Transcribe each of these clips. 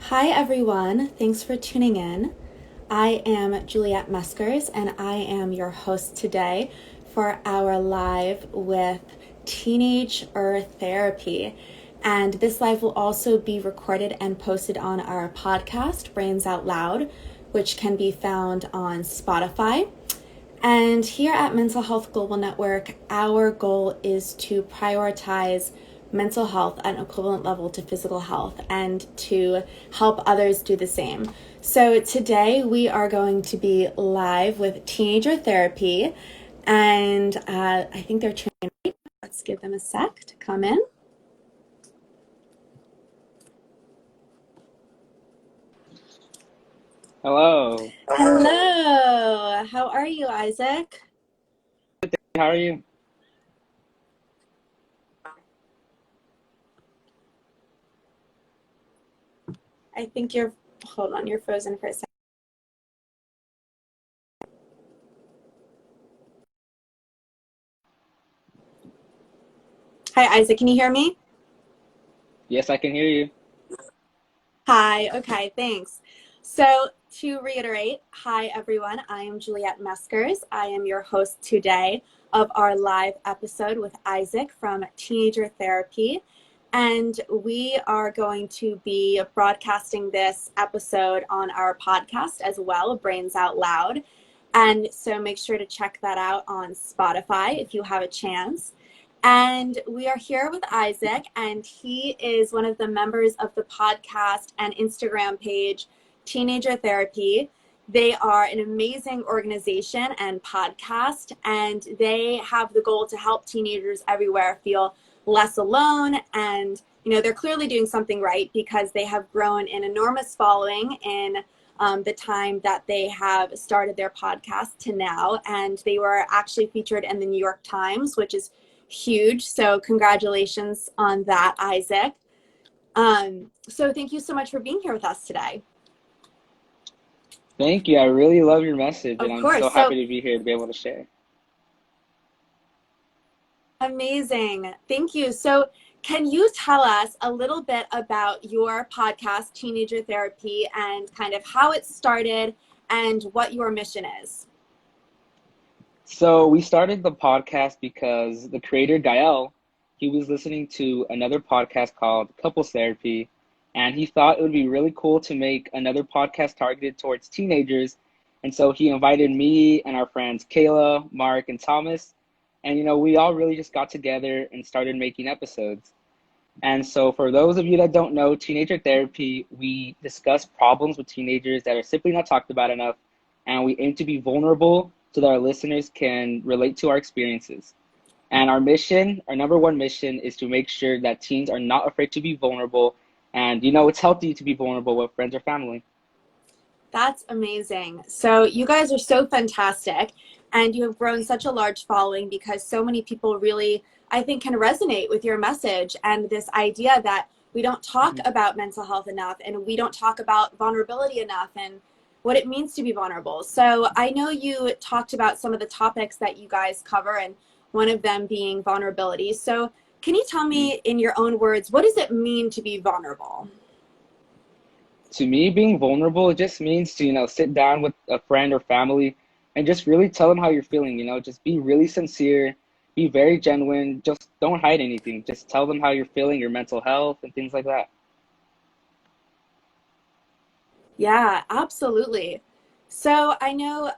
Hi everyone, thanks for tuning in. I am Juliet Meskers and I am your host today for our live with Teenager Therapy. And this live will also be recorded and posted on our podcast, Brains Out Loud, which can be found on Spotify. And here at Mental Health Global Network, our goal is to prioritize mental health at an equivalent level to physical health and to help others do the same. So today we are going to be live with Teenager Therapy, and I think they're tuning in. Let's give them a sec to come in. Hello. Hello. How are you, Isaac? How are you? I think hold on, you're frozen for a second. Hi, Isaac, can you hear me? Yes, I can hear you. Hi, okay, thanks. So to reiterate, hi everyone, I am Juliet Meskers. I am your host today of our live episode with Isaac from Teenager Therapy. And we are going to be broadcasting this episode on our podcast as well, Brains Out Loud. And so make sure to check that out on Spotify if you have a chance. And we are here with Isaac, and he is one of the members of the podcast and Instagram page, Teenager Therapy. They are an amazing organization and podcast, and they have the goal to help teenagers everywhere feel less alone. And, they're clearly doing something right because they have grown an enormous following in the time that they have started their podcast to now. And they were actually featured in the New York Times, which is huge. So congratulations on that, Isaac. So thank you so much for being here with us today. Thank you. I really love your message, and Of I'm course. so happy to be here to be able to share. Amazing. Thank you. So can you tell us a little bit about your podcast, Teenager Therapy, and kind of how it started and what your mission is? So we started the podcast because the creator, Gael, he was listening to another podcast called Couples Therapy, and he thought it would be really cool to make another podcast targeted towards teenagers. And so he invited me and our friends, Kayla, Mark, and Thomas. And, we all really just got together and started making episodes. And so for those of you that don't know, Teenager Therapy, we discuss problems with teenagers that are simply not talked about enough, and we aim to be vulnerable so that our listeners can relate to our experiences. And our mission, our number one mission, is to make sure that teens are not afraid to be vulnerable, and it's healthy to be vulnerable with friends or family. That's amazing. So you guys are so fantastic, and you have grown such a large following because so many people really, I think, can resonate with your message and this idea that we don't talk about mental health enough and we don't talk about vulnerability enough and what it means to be vulnerable. So I know you talked about some of the topics that you guys cover, and one of them being vulnerability. So can you tell me in your own words, what does it mean to be vulnerable? To me, being vulnerable, it just means to, sit down with a friend or family and just really tell them how you're feeling, just be really sincere, be very genuine, just don't hide anything. Just tell them how you're feeling, your mental health, and things like that. Yeah, absolutely. So I know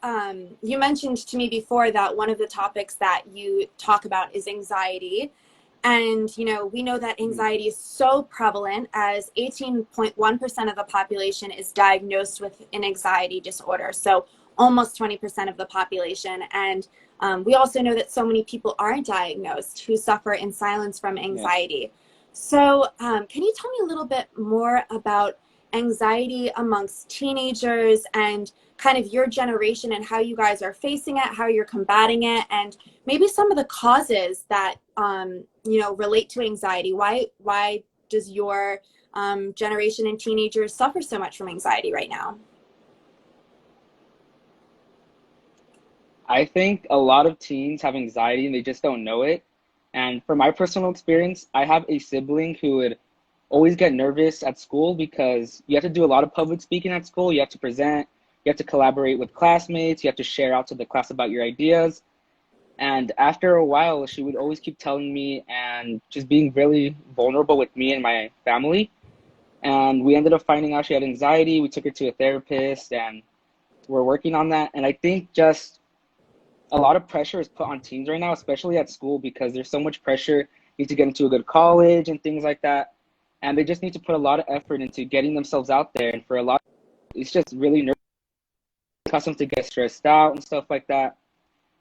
you mentioned to me before that one of the topics that you talk about is anxiety. And, we know that anxiety is so prevalent as 18.1% of the population is diagnosed with an anxiety disorder. So almost 20% of the population. And we also know that so many people aren't diagnosed who suffer in silence from anxiety. So can you tell me a little bit more about anxiety amongst teenagers and kind of your generation and how you guys are facing it, how you're combating it, and maybe some of the causes that relate to anxiety? Why does your generation and teenagers suffer so much from anxiety right now? I think a lot of teens have anxiety and they just don't know it. And from my personal experience, I have a sibling who would always get nervous at school because you have to do a lot of public speaking at school. You have to present, you have to collaborate with classmates, you have to share out to the class about your ideas. And after a while, she would always keep telling me and just being really vulnerable with me and my family. And we ended up finding out she had anxiety. We took her to a therapist and we're working on that. And I think just a lot of pressure is put on teens right now, especially at school, because there's so much pressure. You need to get into a good college and things like that. And they just need to put a lot of effort into getting themselves out there. And for a lot, it's just really nervous, cause them to get stressed out and stuff like that.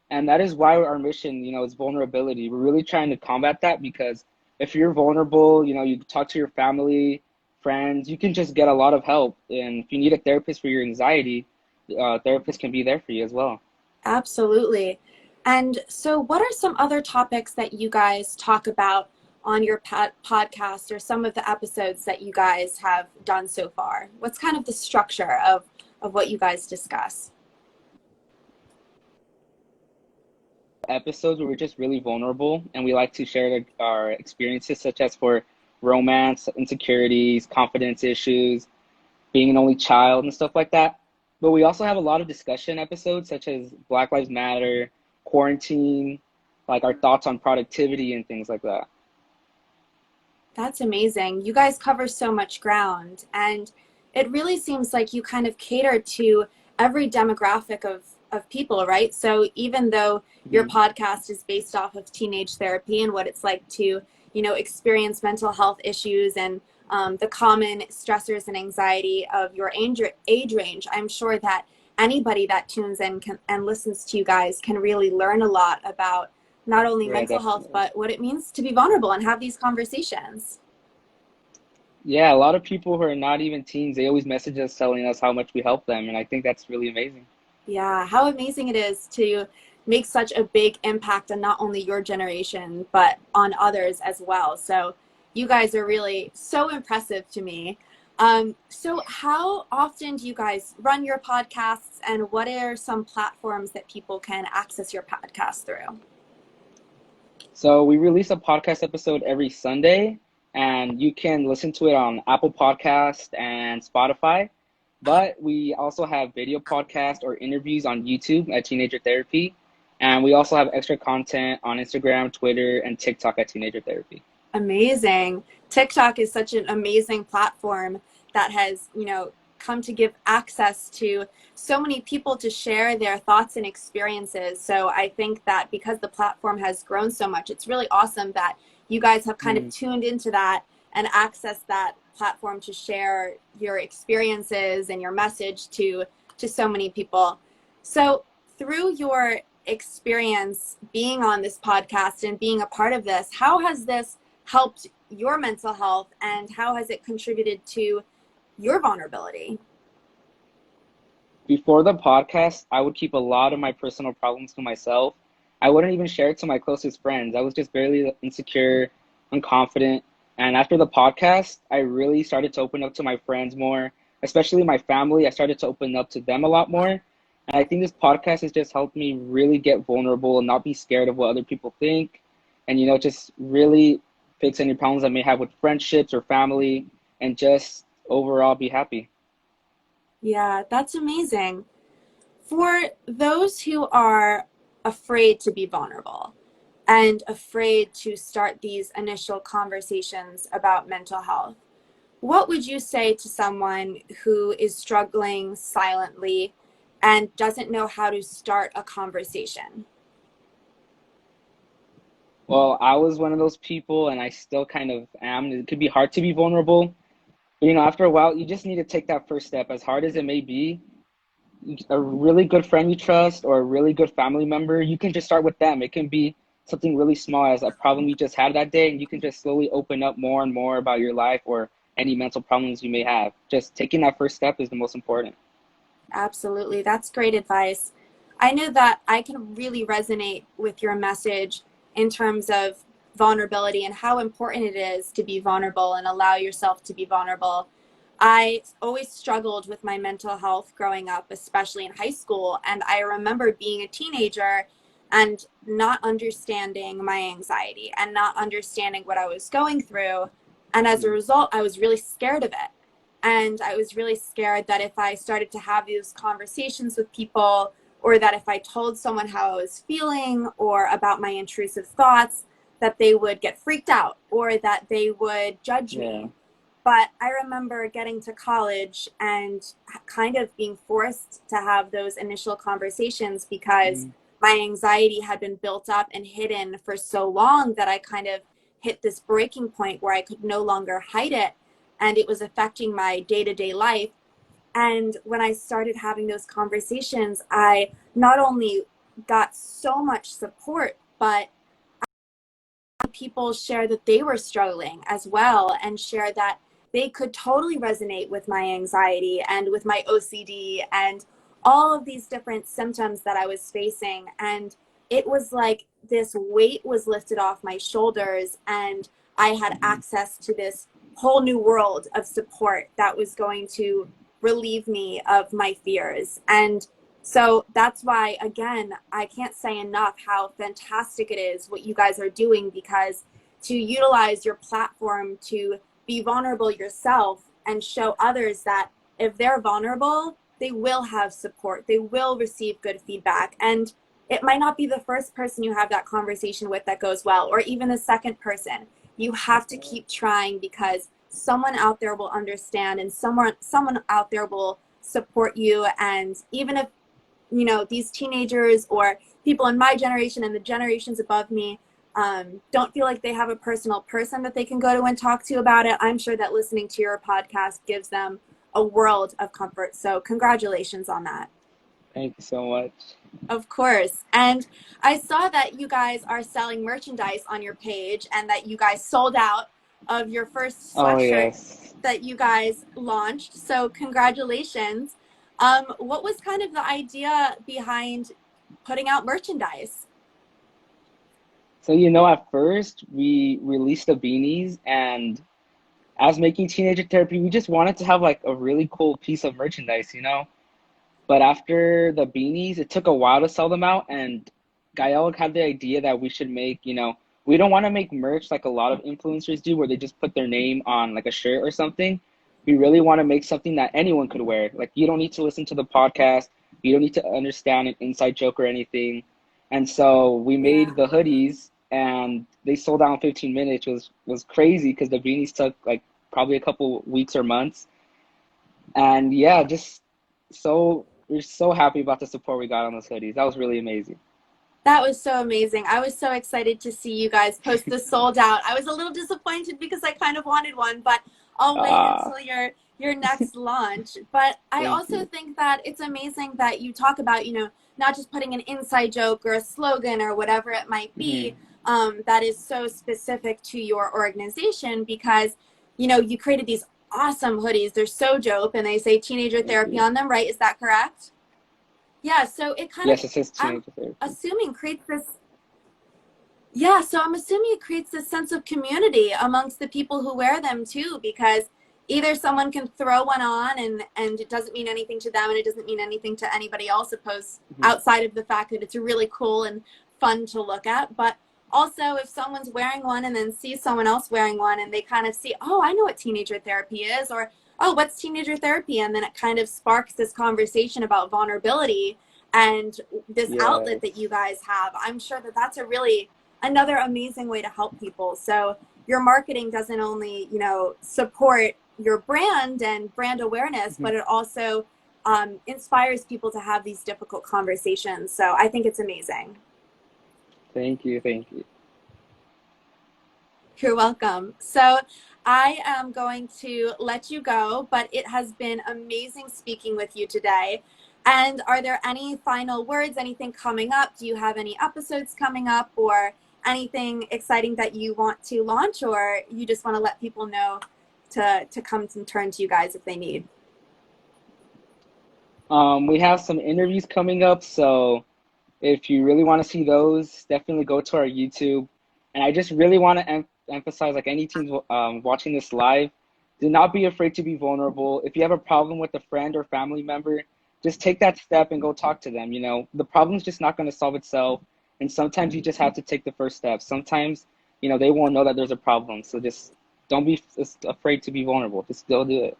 And that is why our mission, is vulnerability. We're really trying to combat that because if you're vulnerable, you talk to your family, friends, you can just get a lot of help. And if you need a therapist for your anxiety, therapist can be there for you as well. Absolutely. And so what are some other topics that you guys talk about on your podcast, or some of the episodes that you guys have done so far? What's kind of the structure of what you guys discuss? Episodes where we're just really vulnerable and we like to share our experiences, such as for romance, insecurities, confidence issues, being an only child, and stuff like that. But we also have a lot of discussion episodes, such as Black Lives Matter, quarantine, like our thoughts on productivity and things like that. That's amazing. You guys cover so much ground, and it really seems like you kind of cater to every demographic of people, right? So even though your Mm-hmm. podcast is based off of teenage therapy and what it's like to, experience mental health issues and the common stressors and anxiety of your age range, I'm sure that anybody that tunes in and listens to you guys can really learn a lot about not only Yeah, mental health, definitely. but what it means to be vulnerable and have these conversations. Yeah, a lot of people who are not even teens, they always message us telling us how much we help them, and I think that's really amazing. Yeah, how amazing it is to make such a big impact on not only your generation, but on others as well. So you guys are really so impressive to me. So how often do you guys run your podcasts, and what are some platforms that people can access your podcast through? So we release a podcast episode every Sunday, and you can listen to it on Apple Podcast and Spotify. But we also have video podcast or interviews on YouTube at Teenager Therapy. And we also have extra content on Instagram, Twitter, and TikTok at Teenager Therapy. Amazing. TikTok is such an amazing platform that has, come to give access to so many people to share their thoughts and experiences. So I think that because the platform has grown so much, it's really awesome that you guys have kind of Mm. tuned into that and access that platform to share your experiences and your message to so many people. So through your experience being on this podcast and being a part of this, how has this helped your mental health, and how has it contributed to your vulnerability? Before the podcast, I would keep a lot of my personal problems to myself. I wouldn't even share it to my closest friends. I was just barely insecure, unconfident. And after the podcast, I really started to open up to my friends more, especially my family. I started to open up to them a lot more. And I think this podcast has just helped me really get vulnerable and not be scared of what other people think. And, just really fix any problems I may have with friendships or family and just overall be happy. Yeah, that's amazing. For those who are afraid to be vulnerable and afraid to start these initial conversations about mental health, what would you say to someone who is struggling silently and doesn't know how to start a conversation? Well, I was one of those people, and I still kind of am. It could be hard to be vulnerable. But, after a while, you just need to take that first step, as hard as it may be. A really good friend you trust or a really good family member, you can just start with them. It can be something really small as a problem you just had that day, and you can just slowly open up more and more about your life or any mental problems you may have. Just taking that first step is the most important. Absolutely. That's great advice. I know that I can really resonate with your message in terms of vulnerability and how important it is to be vulnerable and allow yourself to be vulnerable. I always struggled with my mental health growing up, especially in high school. And I remember being a teenager and not understanding my anxiety and not understanding what I was going through. And as a Mhm. result, I was really scared of it. And I was really scared that if I started to have these conversations with people, or that if I told someone how I was feeling or about my intrusive thoughts, that they would get freaked out or that they would judge Yeah. me. But I remember getting to college and kind of being forced to have those initial conversations because Mhm. my anxiety had been built up and hidden for so long that I kind of hit this breaking point where I could no longer hide it, and it was affecting my day-to-day life. And when I started having those conversations, I not only got so much support, but people share that they were struggling as well and share that they could totally resonate with my anxiety and with my OCD and all of these different symptoms that I was facing. And it was like this weight was lifted off my shoulders, and I had Mhm. access to this whole new world of support that was going to relieve me of my fears. And so that's why, again, I can't say enough how fantastic it is what you guys are doing, because to utilize your platform to be vulnerable yourself and show others that if they're vulnerable, they will have support, they will receive good feedback. And it might not be the first person you have that conversation with that goes well, or even the second person. You have to keep trying, because someone out there will understand, and someone out there will support you. And even if these teenagers or people in my generation and the generations above me don't feel like they have a personal person that they can go to and talk to about it, I'm sure that listening to your podcast gives them a world of comfort. So congratulations on that. Thank you so much. Of course. And I saw that you guys are selling merchandise on your page and that you guys sold out of your first Oh, sweatshirt yes. that you guys launched. So congratulations. What was kind of the idea behind putting out merchandise? So, at first we released the beanies, and as making teenager therapy, we just wanted to have like a really cool piece of merchandise. But after the beanies, it took a while to sell them out, and Gael had the idea that we should make, we don't want to make merch like a lot of influencers do, where they just put their name on like a shirt or something. We really want to make something that anyone could wear. Like, you don't need to listen to the podcast, you don't need to understand an inside joke or anything. And so we Yeah. made the hoodies, and they sold out in 15 minutes, which was crazy because the beanies took like probably a couple weeks or months. And yeah, just we're so happy about the support we got on those hoodies. That was really amazing. That was so amazing. I was so excited to see you guys post the sold out. I was a little disappointed because I kind of wanted one, but I'll wait Ah, until your next launch. But I thank also you. think that it's amazing that you talk about, not just putting an inside joke or a slogan or whatever it might Hmm. be, that is so specific to your organization, because, you created these awesome hoodies. They're so dope, and they say teenager Thank therapy you. on them, right? Is that correct? Yeah, so it kind of, Yes, it says I'm teenager therapy. assuming creates this yeah, so I'm assuming it creates this sense of community amongst the people who wear them too, because either someone can throw one on and it doesn't mean anything to them and it doesn't mean anything to anybody else opposed Hmm. outside of the fact that it's really cool and fun to look at. But also, if someone's wearing one and then sees someone else wearing one and they kind of see, oh, I know what teenager therapy is, or oh, what's teenager therapy? And then it kind of sparks this conversation about vulnerability and this outlet that Yes. you guys have. I'm sure that that's a really another amazing way to help people. So your marketing doesn't only, support your brand and brand awareness, Hmm. but it also inspires people to have these difficult conversations. So I think it's amazing. Thank you. Thank you. You're welcome. So I am going to let you go, but it has been amazing speaking with you today. And are there any final words, anything coming up? Do you have any episodes coming up or anything exciting that you want to launch, or you just want to let people know to come and turn to you guys if they need? We have some interviews coming up, so if you really want to see those, definitely go to our YouTube. And I just really want to emphasize, like, any teams watching this live, do not be afraid to be vulnerable. If you have a problem with a friend or family member, just take that step and go talk to them. The problem's just not going to solve itself. And sometimes you just have to take the first step. Sometimes, they won't know that there's a problem. So just don't be afraid to be vulnerable. Just go do it.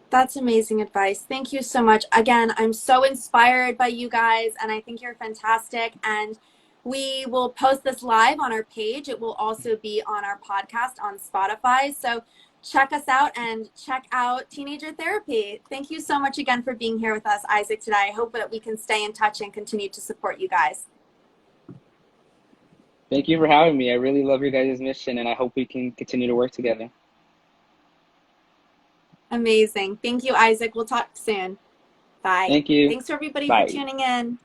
That's amazing advice. Thank you so much. Again, I'm so inspired by you guys, and I think you're fantastic. And we will post this live on our page. It will also be on our podcast on Spotify. So check us out and check out Teenager Therapy. Thank you so much again for being here with us, Isaac, today. I hope that we can stay in touch and continue to support you guys. Thank you for having me. I really love your guys' mission, and I hope we can continue to work together. Amazing. Thank you, Isaac. We'll talk soon. Bye. Thank you. Thanks, everybody, for Bye. tuning in.